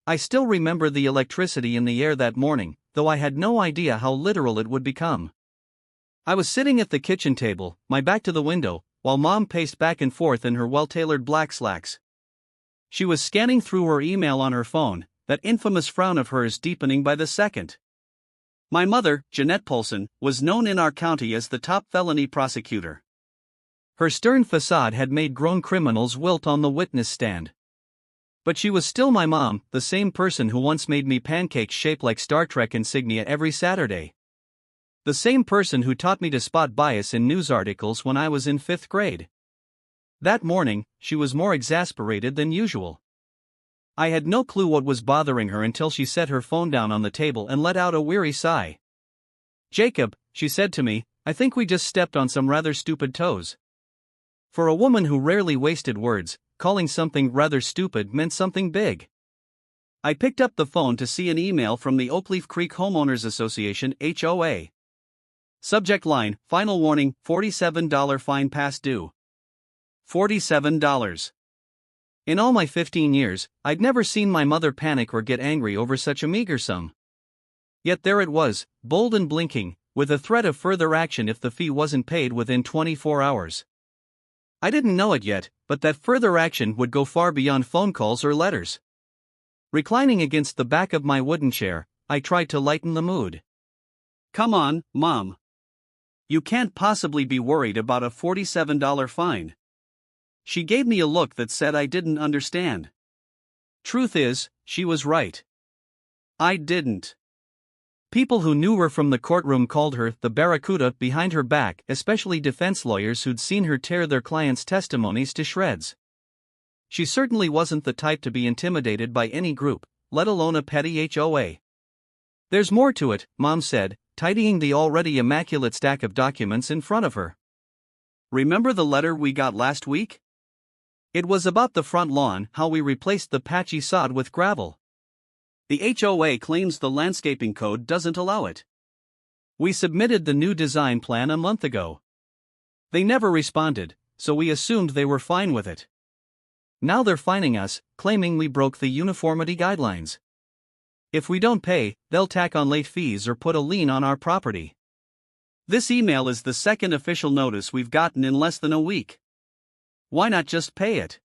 I still remember the electricity in the air that morning, though I had no idea how literal it would become. I was sitting at the kitchen table, my back to the window, while Mom paced back and forth in her well-tailored black slacks. She was scanning through her email on her phone, that infamous frown of hers deepening by the second. My mother, Jeanette Polson, was known in our county as the top felony prosecutor. Her stern facade had made grown criminals wilt on the witness stand. But she was still my mom, the same person who once made me pancakes shaped like Star Trek insignia every Saturday. The same person who taught me to spot bias in news articles when I was in 5th grade. That morning, she was more exasperated than usual. I had no clue what was bothering her until she set her phone down on the table and let out a weary sigh. "Jacob," she said to me, "I think we just stepped on some rather stupid toes." For a woman who rarely wasted words, calling something rather stupid meant something big. I picked up the phone to see an email from the Oakleaf Creek Homeowners Association (HOA). Subject line, "Final warning, $47 fine past due." $47. In all my 15 years, I'd never seen my mother panic or get angry over such a meager sum. Yet there it was, bold and blinking, with a threat of further action if the fee wasn't paid within 24 hours. I didn't know it yet, but that further action would go far beyond phone calls or letters. Reclining against the back of my wooden chair, I tried to lighten the mood. "Come on, Mom. You can't possibly be worried about a $47 fine." She gave me a look that said I didn't understand. Truth is, she was right. I didn't. People who knew her from the courtroom called her the Barracuda behind her back, especially defense lawyers who'd seen her tear their clients' testimonies to shreds. She certainly wasn't the type to be intimidated by any group, let alone a petty HOA. "There's more to it," Mom said, tidying the already immaculate stack of documents in front of her. "Remember the letter we got last week? It was about the front lawn, how we replaced the patchy sod with gravel. The HOA claims the landscaping code doesn't allow it. We submitted the new design plan a month ago. They never responded, so we assumed they were fine with it. Now they're fining us, claiming we broke the uniformity guidelines. If we don't pay, they'll tack on late fees or put a lien on our property. This email is the second official notice we've gotten in less than a week. Why not just pay it?"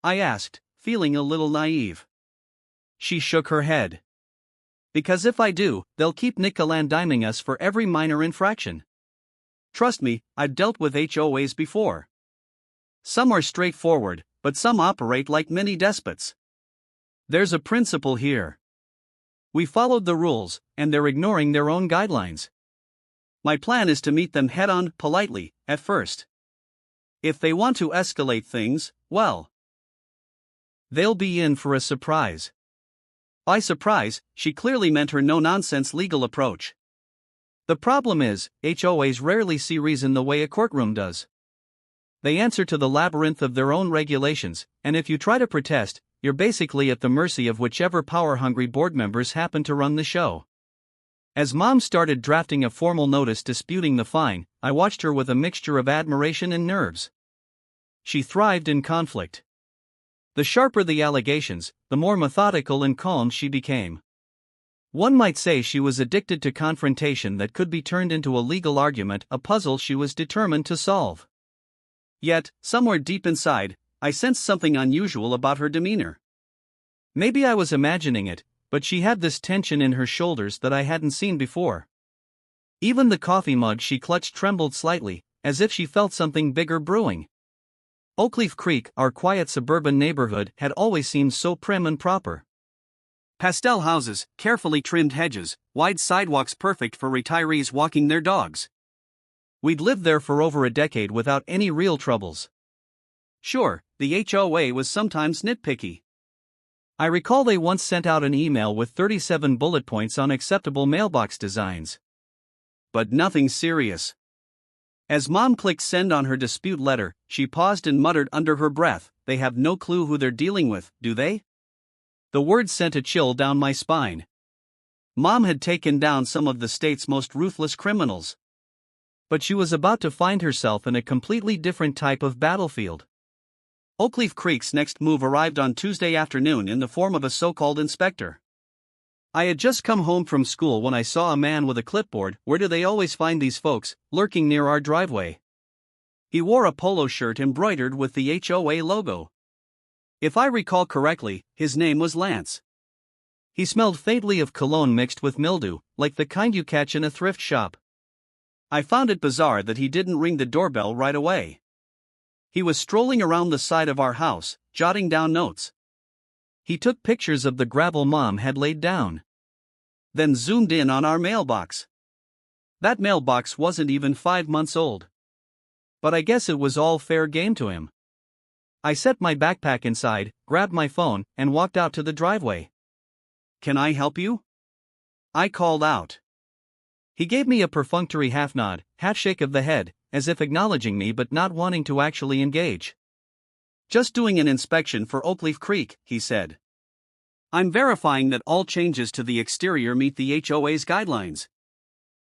I asked, feeling a little naive. She shook her head. "Because if I do, they'll keep nickel-and-diming us for every minor infraction. Trust me, I've dealt with HOAs before. Some are straightforward, but some operate like mini despots. There's a principle here. We followed the rules, and they're ignoring their own guidelines. My plan is to meet them head-on, politely, at first. If they want to escalate things, well, they'll be in for a surprise." By surprise, she clearly meant her no-nonsense legal approach. The problem is, HOAs rarely see reason the way a courtroom does. They answer to the labyrinth of their own regulations, and if you try to protest, you're basically at the mercy of whichever power-hungry board members happen to run the show. As Mom started drafting a formal notice disputing the fine, I watched her with a mixture of admiration and nerves. She thrived in conflict. The sharper the allegations, the more methodical and calm she became. One might say she was addicted to confrontation that could be turned into a legal argument, a puzzle she was determined to solve. Yet, somewhere deep inside, I sensed something unusual about her demeanor. Maybe I was imagining it, but she had this tension in her shoulders that I hadn't seen before. Even the coffee mug she clutched trembled slightly, as if she felt something bigger brewing. Oakleaf Creek, our quiet suburban neighborhood, had always seemed so prim and proper. Pastel houses, carefully trimmed hedges, wide sidewalks perfect for retirees walking their dogs. We'd lived there for over a decade without any real troubles. Sure, the HOA was sometimes nitpicky. I recall they once sent out an email with 37 bullet points on acceptable mailbox designs. But nothing serious. As Mom clicked send on her dispute letter, she paused and muttered under her breath, "They have no clue who they're dealing with, do they?" The words sent a chill down my spine. Mom had taken down some of the state's most ruthless criminals. But she was about to find herself in a completely different type of battlefield. Oakleaf Creek's next move arrived on Tuesday afternoon in the form of a so-called inspector. I had just come home from school when I saw a man with a clipboard. Where do they always find these folks, lurking near our driveway? He wore a polo shirt embroidered with the HOA logo. If I recall correctly, his name was Lance. He smelled faintly of cologne mixed with mildew, like the kind you catch in a thrift shop. I found it bizarre that he didn't ring the doorbell right away. He was strolling around the side of our house, jotting down notes. He took pictures of the gravel Mom had laid down. Then zoomed in on our mailbox. That mailbox wasn't even 5 months old. But I guess it was all fair game to him. I set my backpack inside, grabbed my phone, and walked out to the driveway. "Can I help you?" I called out. He gave me a perfunctory half-nod, half-shake of the head, as if acknowledging me but not wanting to actually engage. "Just doing an inspection for Oakleaf Creek," he said. "I'm verifying that all changes to the exterior meet the HOA's guidelines."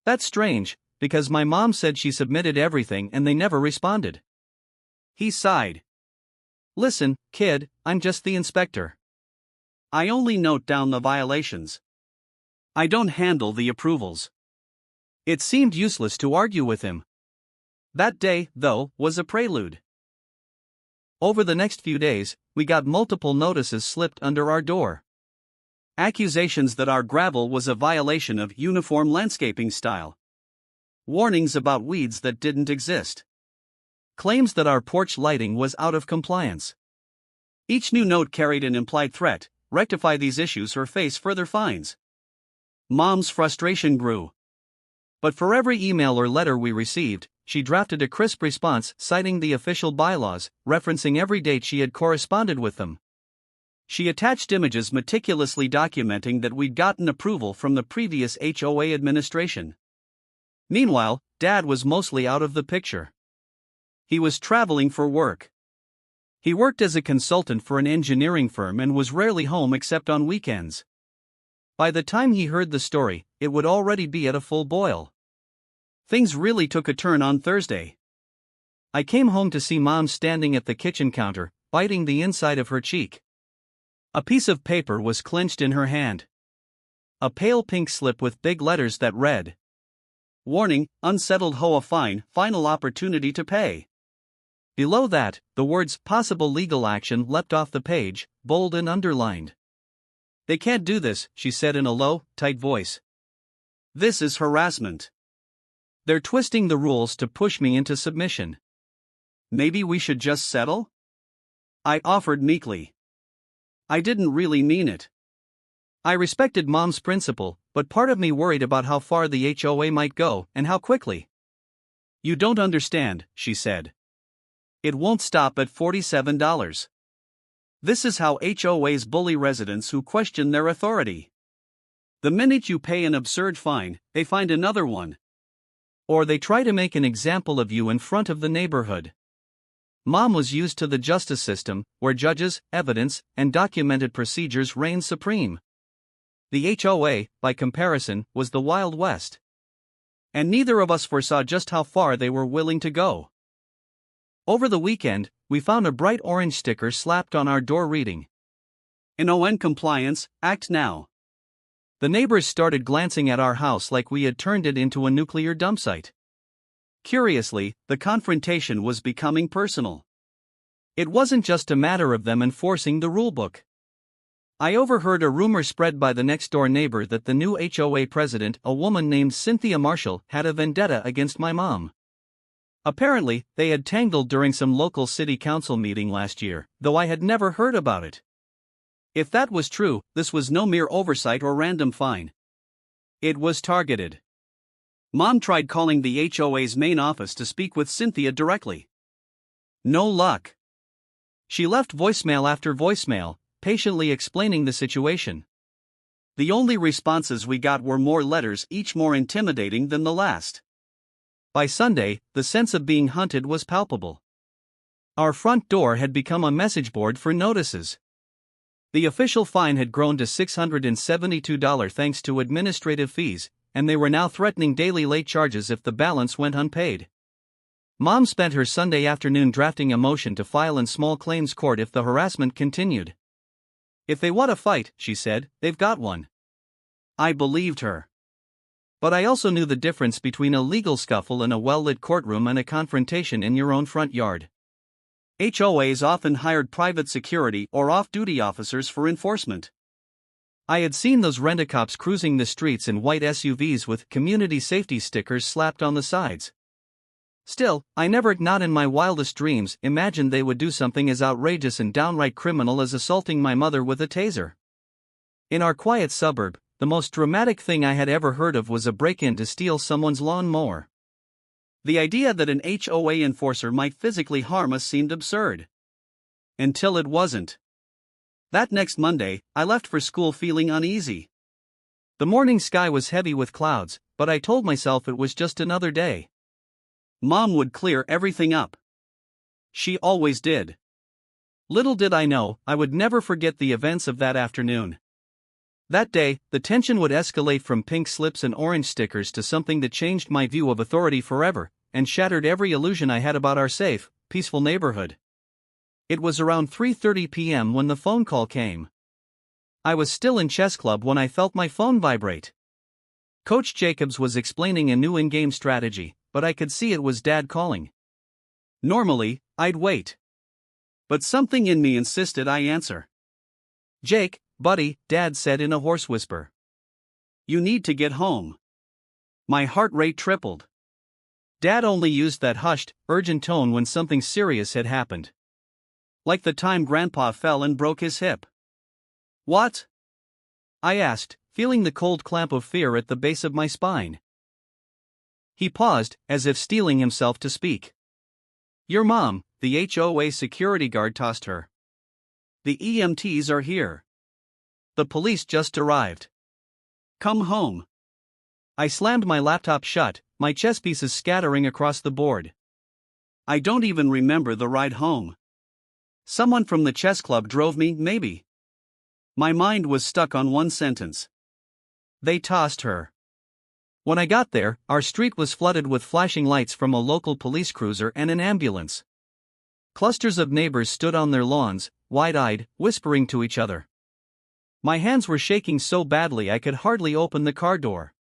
"That's strange, because my mom said she submitted everything and they never responded." He sighed. "Listen, kid, I'm just the inspector. I only note down the violations. I don't handle the approvals." It seemed useless to argue with him. That day, though, was a prelude. Over the next few days, we got multiple notices slipped under our door. Accusations that our gravel was a violation of uniform landscaping style. Warnings about weeds that didn't exist. Claims that our porch lighting was out of compliance. Each new note carried an implied threat: rectify these issues or face further fines. Mom's frustration grew. But for every email or letter we received, she drafted a crisp response citing the official bylaws, referencing every date she had corresponded with them. She attached images meticulously documenting that we'd gotten approval from the previous HOA administration. Meanwhile, Dad was mostly out of the picture. He was traveling for work. He worked as a consultant for an engineering firm and was rarely home except on weekends. By the time he heard the story, it would already be at a full boil. Things really took a turn on Thursday. I came home to see Mom standing at the kitchen counter, biting the inside of her cheek. A piece of paper was clenched in her hand. A pale pink slip with big letters that read, "Warning, unsettled HOA fine, final opportunity to pay." Below that, the words "possible legal action" leapt off the page, bold and underlined. "They can't do this," she said in a low, tight voice. "This is harassment. They're twisting the rules to push me into submission. Maybe we should just settle?" I offered meekly. I didn't really mean it. I respected Mom's principle, but part of me worried about how far the HOA might go and how quickly. "You don't understand," she said. "It won't stop at $47. This is how HOAs bully residents who question their authority. The minute you pay an absurd fine, they find another one. Or they try to make an example of you in front of the neighborhood." Mom was used to the justice system, where judges, evidence, and documented procedures reigned supreme. The HOA, by comparison, was the Wild West. And neither of us foresaw just how far they were willing to go. Over the weekend, we found a bright orange sticker slapped on our door reading, "In compliance, act now." The neighbors started glancing at our house like we had turned it into a nuclear dump site. Curiously, the confrontation was becoming personal. It wasn't just a matter of them enforcing the rulebook. I overheard a rumor spread by the next-door neighbor that the new HOA president, a woman named Cynthia Marshall, had a vendetta against my mom. Apparently, they had tangled during some local city council meeting last year, though I had never heard about it. If that was true, this was no mere oversight or random fine. It was targeted. Mom tried calling the HOA's main office to speak with Cynthia directly. No luck. She left voicemail after voicemail, patiently explaining the situation. The only responses we got were more letters, each more intimidating than the last. By Sunday, the sense of being hunted was palpable. Our front door had become a message board for notices. The official fine had grown to $672 thanks to administrative fees, and they were now threatening daily late charges if the balance went unpaid. Mom spent her Sunday afternoon drafting a motion to file in small claims court if the harassment continued. If they want a fight, she said, they've got one. I believed her. But I also knew the difference between a legal scuffle in a well-lit courtroom and a confrontation in your own front yard. HOAs often hired private security or off-duty officers for enforcement. I had seen those rent-a-cops cruising the streets in white SUVs with community safety stickers slapped on the sides. Still, I never, not in my wildest dreams, imagined they would do something as outrageous and downright criminal as assaulting my mother with a taser. In our quiet suburb, the most dramatic thing I had ever heard of was a break-in to steal someone's lawn mower. The idea that an HOA enforcer might physically harm us seemed absurd. Until it wasn't. That next Monday, I left for school feeling uneasy. The morning sky was heavy with clouds, but I told myself it was just another day. Mom would clear everything up. She always did. Little did I know, I would never forget the events of that afternoon. That day, the tension would escalate from pink slips and orange stickers to something that changed my view of authority forever, and shattered every illusion I had about our safe, peaceful neighborhood. It was around 3:30 p.m. when the phone call came. I was still in chess club when I felt my phone vibrate. Coach Jacobs was explaining a new in-game strategy, but I could see it was Dad calling. Normally, I'd wait. But something in me insisted I answer. "Jake, buddy," Dad said in a hoarse whisper. "You need to get home." My heart rate tripled. Dad only used that hushed, urgent tone when something serious had happened. Like the time Grandpa fell and broke his hip. "What?" I asked, feeling the cold clamp of fear at the base of my spine. He paused, as if steeling himself to speak. "Your mom," the HOA security guard tossed her. "The EMTs are here. The police just arrived. Come home." I slammed my laptop shut, my chess pieces scattering across the board. I don't even remember the ride home. Someone from the chess club drove me, maybe. My mind was stuck on one sentence. They tossed her. When I got there, our street was flooded with flashing lights from a local police cruiser and an ambulance. Clusters of neighbors stood on their lawns, wide-eyed, whispering to each other. My hands were shaking so badly I could hardly open the car door.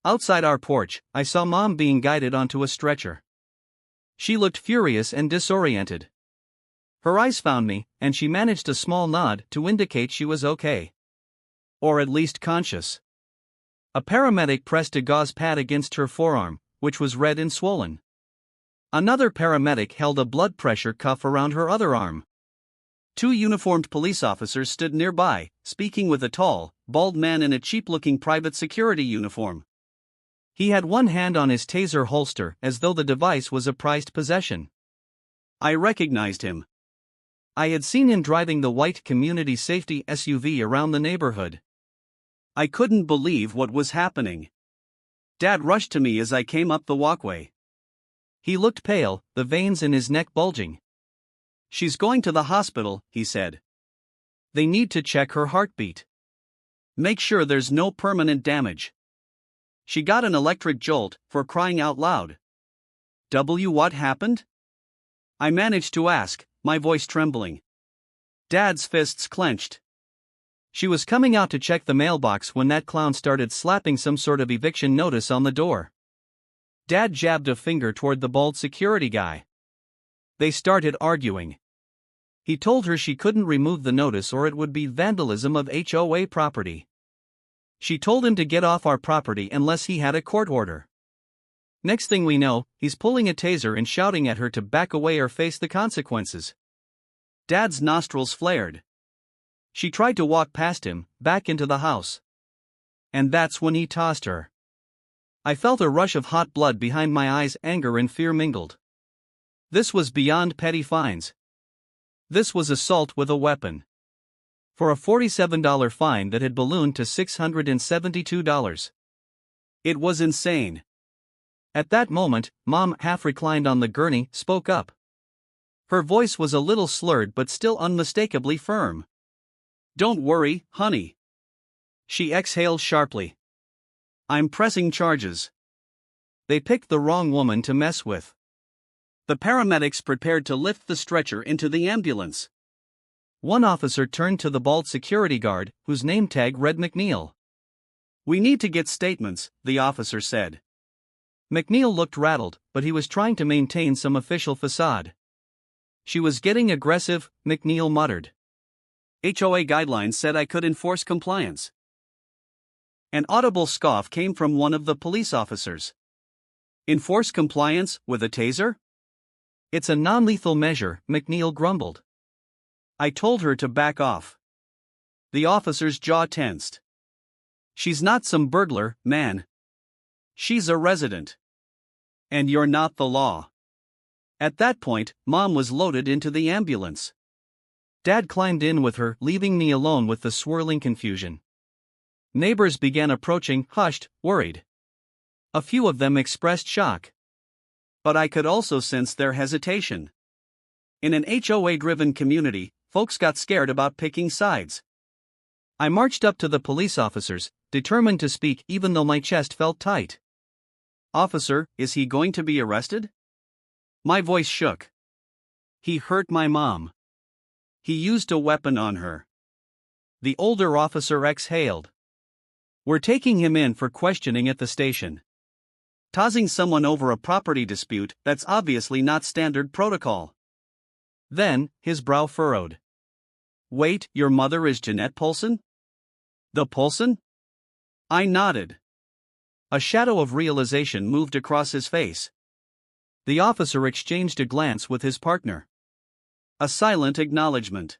Outside our porch, I saw Mom being guided onto a stretcher. She looked furious and disoriented. Her eyes found me, and she managed a small nod to indicate she was okay. Or at least conscious. A paramedic pressed a gauze pad against her forearm, which was red and swollen. Another paramedic held a blood pressure cuff around her other arm. 2 uniformed police officers stood nearby, speaking with a tall, bald man in a cheap-looking private security uniform. He had one hand on his taser holster as though the device was a prized possession. I recognized him. I had seen him driving the white community safety SUV around the neighborhood. I couldn't believe what was happening. Dad rushed to me as I came up the walkway. He looked pale, the veins in his neck bulging. "She's going to the hospital," he said. "They need to check her heartbeat. Make sure there's no permanent damage. She got an electric jolt, for crying out loud." What happened?" I managed to ask, my voice trembling. Dad's fists clenched. "She was coming out to check the mailbox when that clown started slapping some sort of eviction notice on the door." Dad jabbed a finger toward the bald security guy. They started arguing. He told her she couldn't remove the notice or it would be vandalism of HOA property. She told him to get off our property unless he had a court order. Next thing we know, he's pulling a taser and shouting at her to back away or face the consequences. Dad's nostrils flared. She tried to walk past him, back into the house. And that's when he tossed her. I felt a rush of hot blood behind my eyes, anger and fear mingled. This was beyond petty fines. This was assault with a weapon. For a $47 fine that had ballooned to $672. It was insane. At that moment, Mom, half reclined on the gurney, spoke up. Her voice was a little slurred but still unmistakably firm. "Don't worry, honey." She exhaled sharply. "I'm pressing charges. They picked the wrong woman to mess with. The paramedics prepared to lift the stretcher into the ambulance. One officer turned to the bald security guard, whose name tag read McNeil. "We need to get statements," the officer said. McNeil looked rattled, but he was trying to maintain some official facade. "She was getting aggressive," McNeil muttered. "HOA guidelines said I could enforce compliance." An audible scoff came from one of the police officers. "Enforce compliance with a taser?" "It's a non-lethal measure," McNeil grumbled. "I told her to back off." The officer's jaw tensed. "She's not some burglar, man. She's a resident. And you're not the law." At that point, Mom was loaded into the ambulance. Dad climbed in with her, leaving me alone with the swirling confusion. Neighbors began approaching, hushed, worried. A few of them expressed shock. But I could also sense their hesitation. In an HOA-driven community, folks got scared about picking sides. I marched up to the police officers, determined to speak even though my chest felt tight. "Officer, is he going to be arrested?" My voice shook. "He hurt my mom. He used a weapon on her." The older officer exhaled. "We're taking him in for questioning at the station. Tossing someone over a property dispute, that's obviously not standard protocol." Then, his brow furrowed. "Wait, your mother is Jeanette Polson?" "The Polson?" I nodded. A shadow of realization moved across his face. The officer exchanged a glance with his partner. A silent acknowledgement.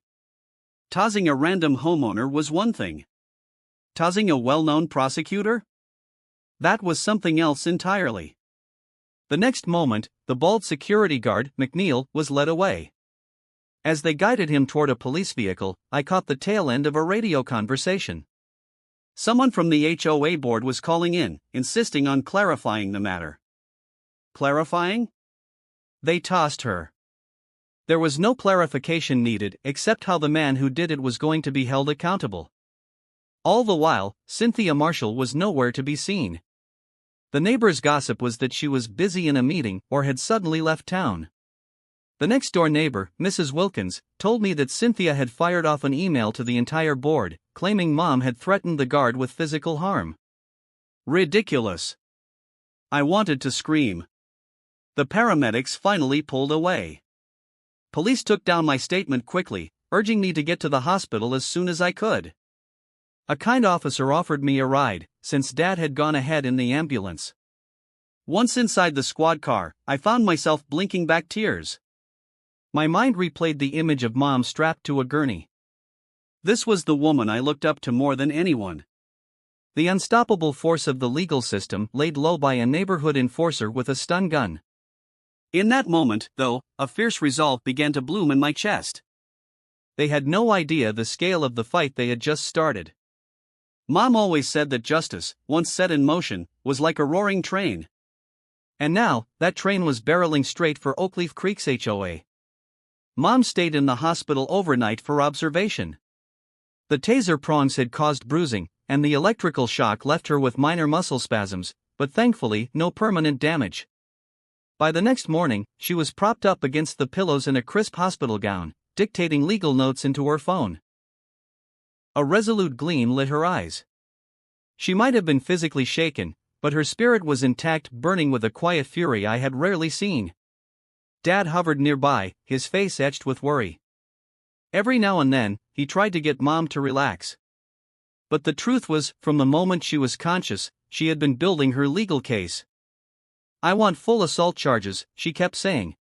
Tossing a random homeowner was one thing. Tossing a well-known prosecutor? That was something else entirely. The next moment, the bald security guard, McNeil, was led away. As they guided him toward a police vehicle, I caught the tail end of a radio conversation. Someone from the HOA board was calling in, insisting on clarifying the matter. Clarifying? They tossed her. There was no clarification needed except how the man who did it was going to be held accountable. All the while, Cynthia Marshall was nowhere to be seen. The neighbors' gossip was that she was busy in a meeting or had suddenly left town. The next-door neighbor, Mrs. Wilkins, told me that Cynthia had fired off an email to the entire board, claiming Mom had threatened the guard with physical harm. Ridiculous. I wanted to scream. The paramedics finally pulled away. Police took down my statement quickly, urging me to get to the hospital as soon as I could. A kind officer offered me a ride, since Dad had gone ahead in the ambulance. Once inside the squad car, I found myself blinking back tears. My mind replayed the image of Mom strapped to a gurney. This was the woman I looked up to more than anyone. The unstoppable force of the legal system laid low by a neighborhood enforcer with a stun gun. In that moment, though, a fierce resolve began to bloom in my chest. They had no idea the scale of the fight they had just started. Mom always said that justice, once set in motion, was like a roaring train. And now, that train was barreling straight for Oakleaf Creek's HOA. Mom stayed in the hospital overnight for observation. The taser prongs had caused bruising, and the electrical shock left her with minor muscle spasms, but thankfully no permanent damage. By the next morning, she was propped up against the pillows in a crisp hospital gown, dictating legal notes into her phone. A resolute gleam lit her eyes. She might have been physically shaken, but her spirit was intact, burning with a quiet fury I had rarely seen. Dad hovered nearby, his face etched with worry. Every now and then, he tried to get Mom to relax. But the truth was, from the moment she was conscious, she had been building her legal case. "I want full assault charges," she kept saying.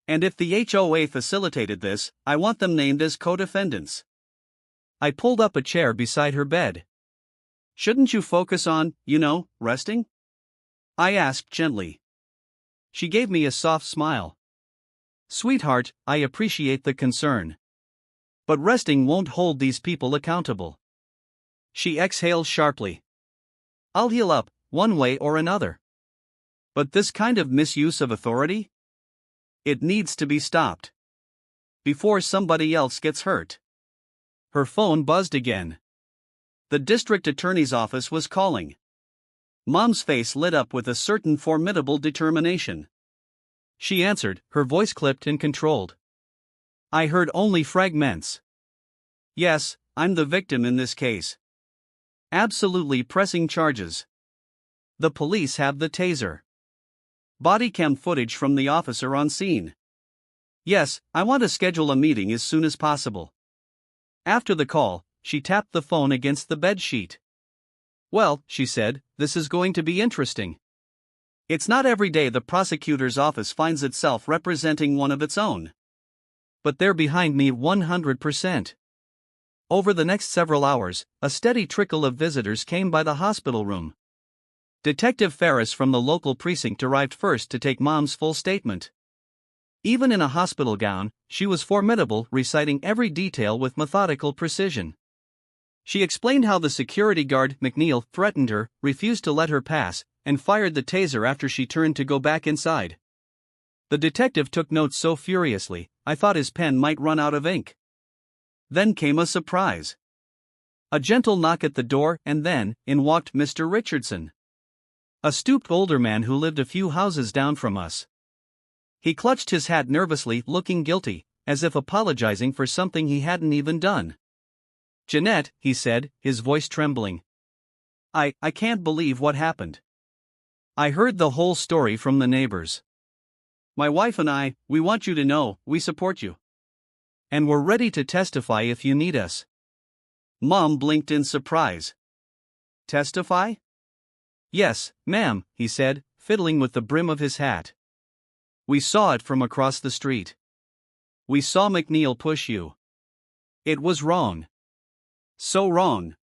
"And if the HOA facilitated this, I want them named as co-defendants." I pulled up a chair beside her bed. "Shouldn't you focus on, resting?" I asked gently. She gave me a soft smile. "Sweetheart, I appreciate the concern. But resting won't hold these people accountable." She exhaled sharply. "I'll heal up, one way or another. But this kind of misuse of authority? It needs to be stopped. Before somebody else gets hurt." Her phone buzzed again. The district attorney's office was calling. Mom's face lit up with a certain formidable determination. she answered, her voice clipped and controlled. I heard only fragments. Yes, I'm the victim in this case. Absolutely pressing charges. The police have the taser. Body cam footage from the officer on scene. Yes, I want to schedule a meeting as soon as possible. After the call, she tapped the phone against the bedsheet. Well, she said, this is going to be interesting. It's not every day the prosecutor's office finds itself representing one of its own. But they're behind me 100%. Over the next several hours, a steady trickle of visitors came by the hospital room. Detective Ferris from the local precinct arrived first to take Mom's full statement. Even in a hospital gown, she was formidable, reciting every detail with methodical precision. She explained how the security guard, McNeil, threatened her, refused to let her pass, and fired the taser after she turned to go back inside. The detective took notes so furiously, I thought his pen might run out of ink. Then came a surprise. A gentle knock at the door, and then, in walked Mr. Richardson. A stooped older man who lived a few houses down from us. He clutched his hat nervously, looking guilty, as if apologizing for something he hadn't even done. Jeanette, he said, his voice trembling. I can't believe what happened. I heard the whole story from the neighbors. My wife and I, we want you to know, we support you. And we're ready to testify if you need us. Mom blinked in surprise. Testify? Yes, ma'am, he said, fiddling with the brim of his hat. We saw it from across the street. We saw McNeil push you. It was wrong. So wrong.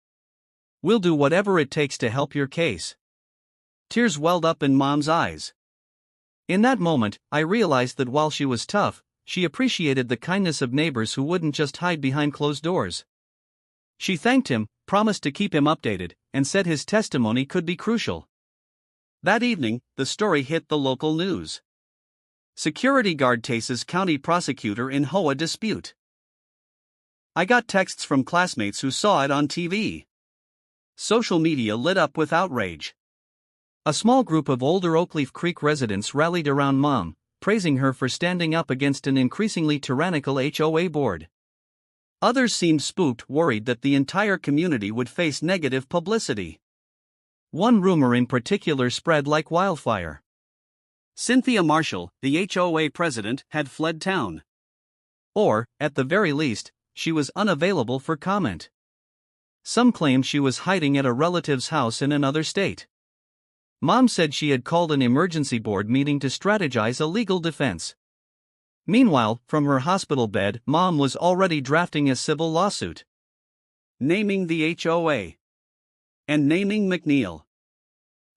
We'll do whatever it takes to help your case. Tears welled up in Mom's eyes. In that moment, I realized that while she was tough, she appreciated the kindness of neighbors who wouldn't just hide behind closed doors. She thanked him, promised to keep him updated, and said his testimony could be crucial. That evening, the story hit the local news. Security guard tases county prosecutor in HOA dispute. I got texts from classmates who saw it on TV. Social media lit up with outrage. A small group of older Oakleaf Creek residents rallied around Mom, praising her for standing up against an increasingly tyrannical HOA board. Others seemed spooked, worried that the entire community would face negative publicity. One rumor in particular spread like wildfire. Cynthia Marshall, the HOA president, had fled town. Or, at the very least, she was unavailable for comment. Some claimed she was hiding at a relative's house in another state. Mom said she had called an emergency board meeting to strategize a legal defense. Meanwhile, from her hospital bed, Mom was already drafting a civil lawsuit. Naming the HOA. And naming McNeil.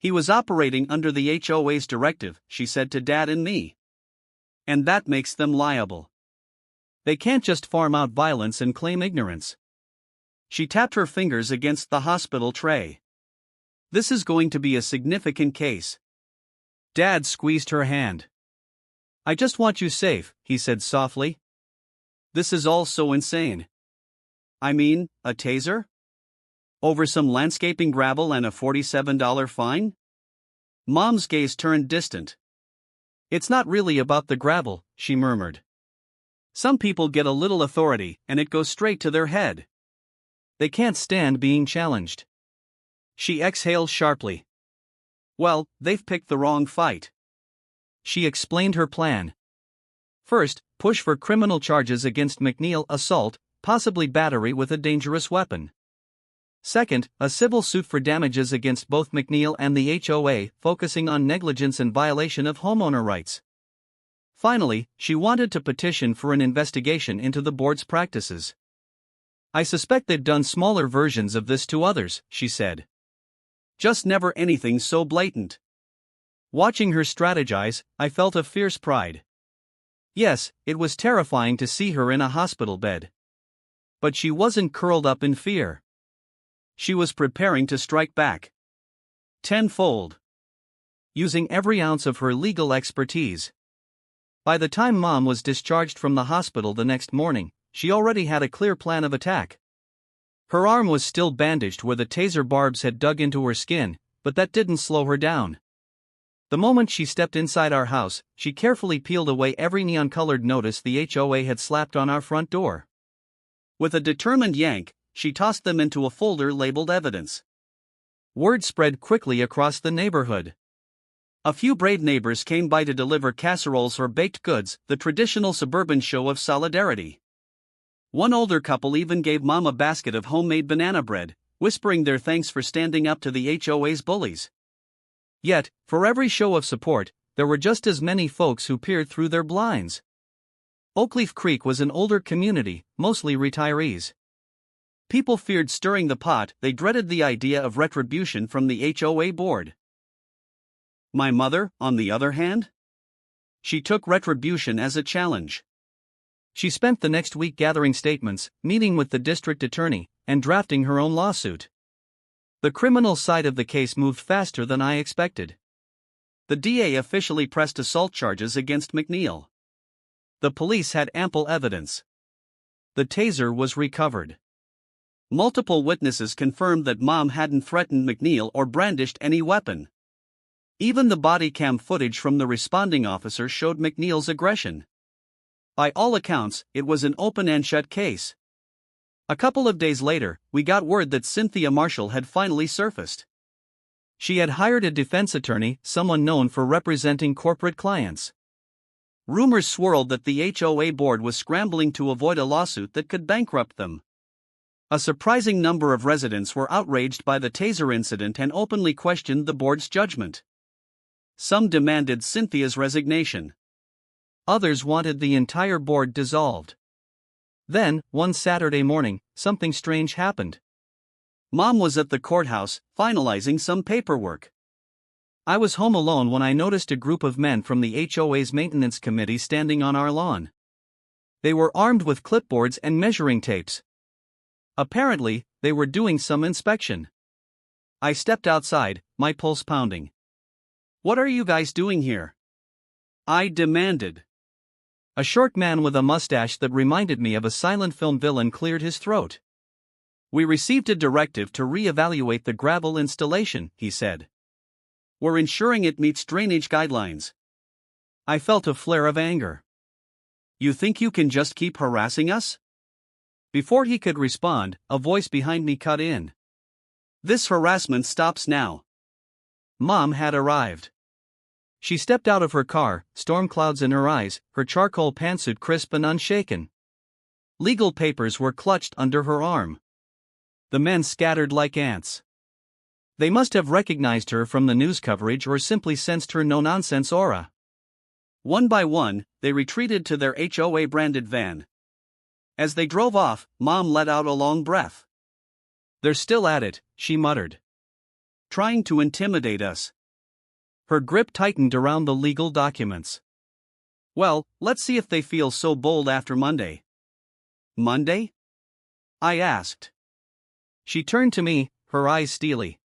He was operating under the HOA's directive, she said to Dad and me. And that makes them liable. They can't just farm out violence and claim ignorance. She tapped her fingers against the hospital tray. This is going to be a significant case. Dad squeezed her hand. I just want you safe, he said softly. This is all so insane. I mean, a taser? Over some landscaping gravel and a $47 fine? Mom's gaze turned distant. It's not really about the gravel, she murmured. Some people get a little authority, and it goes straight to their head. They can't stand being challenged. She exhaled sharply. Well, they've picked the wrong fight. She explained her plan. First, push for criminal charges against McNeil: assault, possibly battery with a dangerous weapon. Second, a civil suit for damages against both McNeil and the HOA, focusing on negligence and violation of homeowner rights. Finally, she wanted to petition for an investigation into the board's practices. I suspect they've done smaller versions of this to others, she said. Just never anything so blatant. Watching her strategize, I felt a fierce pride. Yes, it was terrifying to see her in a hospital bed. But she wasn't curled up in fear. She was preparing to strike back. Tenfold. Using every ounce of her legal expertise. By the time Mom was discharged from the hospital the next morning, she already had a clear plan of attack. Her arm was still bandaged where the taser barbs had dug into her skin, but that didn't slow her down. The moment she stepped inside our house, she carefully peeled away every neon-colored notice the HOA had slapped on our front door. With a determined yank, she tossed them into a folder labeled evidence. Word spread quickly across the neighborhood. A few brave neighbors came by to deliver casseroles or baked goods, the traditional suburban show of solidarity. One older couple even gave Mom a basket of homemade banana bread, whispering their thanks for standing up to the HOA's bullies. Yet, for every show of support, there were just as many folks who peered through their blinds. Oakleaf Creek was an older community, mostly retirees. People feared stirring the pot, they dreaded the idea of retribution from the HOA board. My mother, on the other hand? She took retribution as a challenge. She spent the next week gathering statements, meeting with the district attorney, and drafting her own lawsuit. The criminal side of the case moved faster than I expected. The DA officially pressed assault charges against McNeil. The police had ample evidence. The taser was recovered. Multiple witnesses confirmed that Mom hadn't threatened McNeil or brandished any weapon. Even the body cam footage from the responding officer showed McNeil's aggression. By all accounts, it was an open and shut case. A couple of days later, we got word that Cynthia Marshall had finally surfaced. She had hired a defense attorney, someone known for representing corporate clients. Rumors swirled that the HOA board was scrambling to avoid a lawsuit that could bankrupt them. A surprising number of residents were outraged by the taser incident and openly questioned the board's judgment. Some demanded Cynthia's resignation. Others wanted the entire board dissolved. Then, one Saturday morning, something strange happened. Mom was at the courthouse, finalizing some paperwork. I was home alone when I noticed a group of men from the HOA's maintenance committee standing on our lawn. They were armed with clipboards and measuring tapes. Apparently, they were doing some inspection. I stepped outside, my pulse pounding. "What are you guys doing here?" I demanded. A short man with a mustache that reminded me of a silent film villain cleared his throat. "We received a directive to re-evaluate the gravel installation," he said. "We're ensuring it meets drainage guidelines." I felt a flare of anger. "You think you can just keep harassing us?" Before he could respond, a voice behind me cut in. "This harassment stops now." Mom had arrived. She stepped out of her car, storm clouds in her eyes, her charcoal pantsuit crisp and unshaken. Legal papers were clutched under her arm. The men scattered like ants. They must have recognized her from the news coverage or simply sensed her no-nonsense aura. One by one, they retreated to their HOA-branded van. As they drove off, Mom let out a long breath. "They're still at it," she muttered. "Trying to intimidate us." Her grip tightened around the legal documents. "Well, let's see if they feel so bold after Monday." "Monday?" I asked. She turned to me, her eyes steely.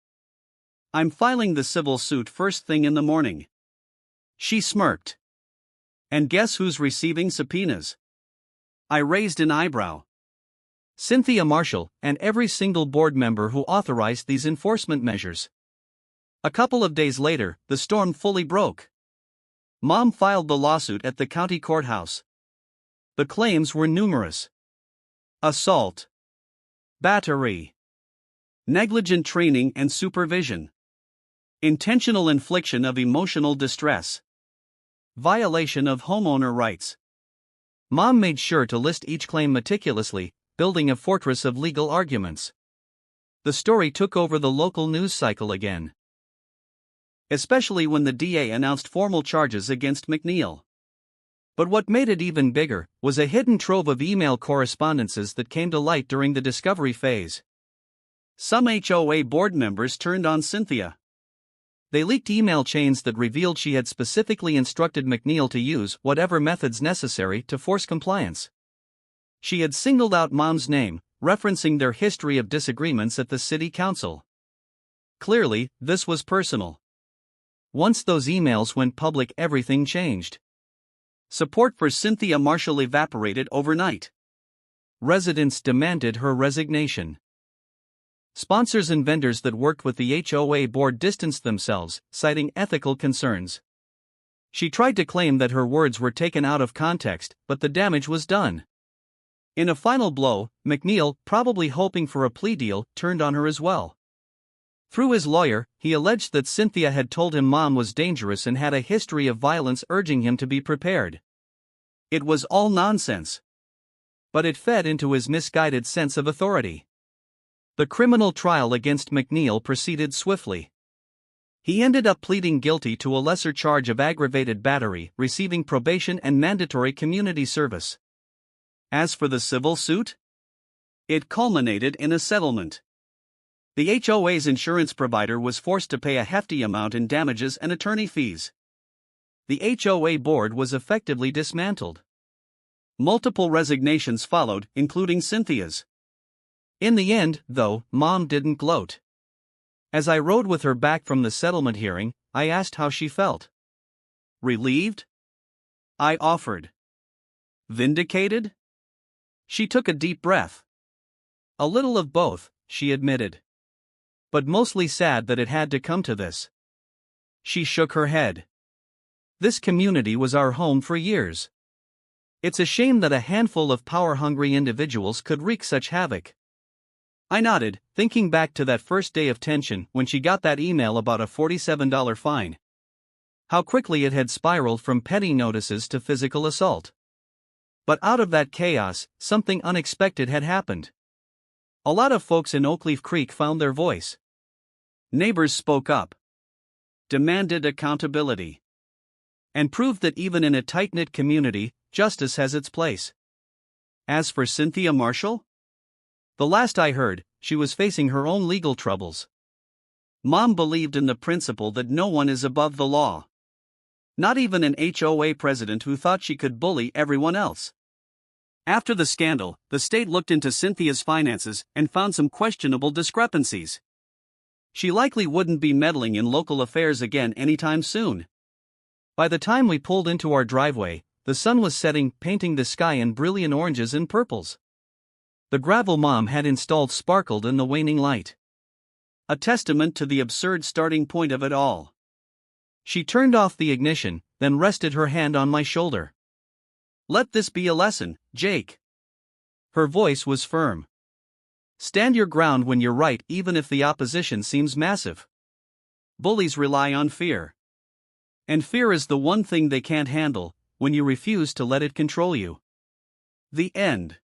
"I'm filing the civil suit first thing in the morning." She smirked. "And guess who's receiving subpoenas?" I raised an eyebrow. Cynthia Marshall, and every single board member who authorized these enforcement measures. A couple of days later, the storm fully broke. Mom filed the lawsuit at the county courthouse. The claims were numerous: assault, battery, negligent training and supervision, intentional infliction of emotional distress, violation of homeowner rights. Mom made sure to list each claim meticulously, building a fortress of legal arguments. The story took over the local news cycle again, especially when the DA announced formal charges against McNeil. But what made it even bigger was a hidden trove of email correspondences that came to light during the discovery phase. Some HOA board members turned on Cynthia. They leaked email chains that revealed she had specifically instructed McNeil to use whatever methods necessary to force compliance. She had singled out Mom's name, referencing their history of disagreements at the city council. Clearly, this was personal. Once those emails went public, everything changed. Support for Cynthia Marshall evaporated overnight. Residents demanded her resignation. Sponsors and vendors that worked with the HOA board distanced themselves, citing ethical concerns. She tried to claim that her words were taken out of context, but the damage was done. In a final blow, McNeil, probably hoping for a plea deal, turned on her as well. Through his lawyer, he alleged that Cynthia had told him Mom was dangerous and had a history of violence, urging him to be prepared. It was all nonsense. But it fed into his misguided sense of authority. The criminal trial against McNeil proceeded swiftly. He ended up pleading guilty to a lesser charge of aggravated battery, receiving probation and mandatory community service. As for the civil suit, it culminated in a settlement. The HOA's insurance provider was forced to pay a hefty amount in damages and attorney fees. The HOA board was effectively dismantled. Multiple resignations followed, including Cynthia's. In the end, though, Mom didn't gloat. As I rode with her back from the settlement hearing, I asked how she felt. Relieved? I offered. Vindicated? She took a deep breath. A little of both, she admitted. But mostly sad that it had to come to this. She shook her head. This community was our home for years. It's a shame that a handful of power-hungry individuals could wreak such havoc. I nodded, thinking back to that first day of tension when she got that email about a $47 fine. How quickly it had spiraled from petty notices to physical assault. But out of that chaos, something unexpected had happened. A lot of folks in Oakleaf Creek found their voice. Neighbors spoke up, demanded accountability, and proved that even in a tight-knit community, justice has its place. As for Cynthia Marshall? The last I heard, she was facing her own legal troubles. Mom believed in the principle that no one is above the law. Not even an HOA president who thought she could bully everyone else. After the scandal, the state looked into Cynthia's finances and found some questionable discrepancies. She likely wouldn't be meddling in local affairs again anytime soon. By the time we pulled into our driveway, the sun was setting, painting the sky in brilliant oranges and purples. The gravel Mom had installed sparkled in the waning light. A testament to the absurd starting point of it all. She turned off the ignition, then rested her hand on my shoulder. Let this be a lesson, Jake. Her voice was firm. Stand your ground when you're right, even if the opposition seems massive. Bullies rely on fear. And fear is the one thing they can't handle when you refuse to let it control you. The end.